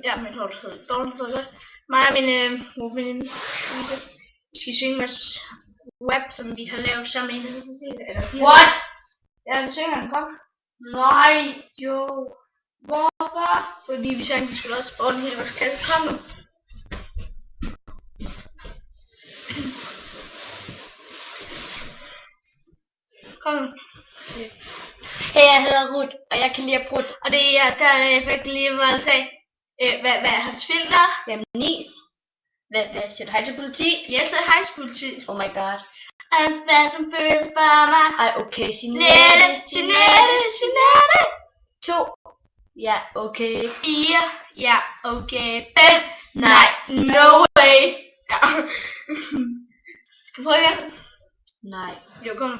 Ja, men tror du så dårligt godt. Mig og min veninde, vi skal synge med rap, som vi har lavet sammen med en, eller What? Ja, vi synger den, kom. Nej. Jo. Hvorfor? Fordi vi sang, vi skulle også sporten hele vores klasse. Kom nu. Kom nu. Hey, jeg hedder Ruth, og jeg kan lide at bruge. Og det er jeg, der er effekten lige, hvor han sagde, hvad har du spillet der? Jamen, nis. Hvad siger du hej til politi? Ja, så hej til politi. Oh my god. Hans hvad som føles bare mig. Ej, okay, Jeanette. 2. Ja, okay. 4. Ja, okay. 5. Nej, no way. Ja. Skal vi prøve igen? Nej. Jo, kom nu.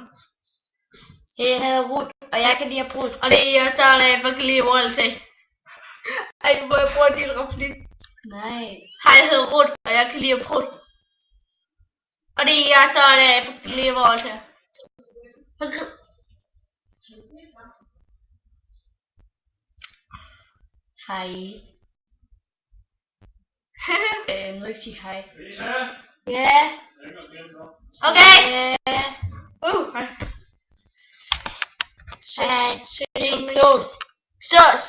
Hey, jeg hedder Ruth, og jeg kan lide at bruge. Og det er jeg, der er for lige hvor jeg sagde. Ej, hvor jeg bruger din replik. Nej. Hej, jeg hedder Ruth, og jeg kan lide at prøve. Og det er jeg, så er det lige hvor jeg sagde. Hej. Nu vil jeg sige hej. Ja. Okay. Hej. Hej. Sås.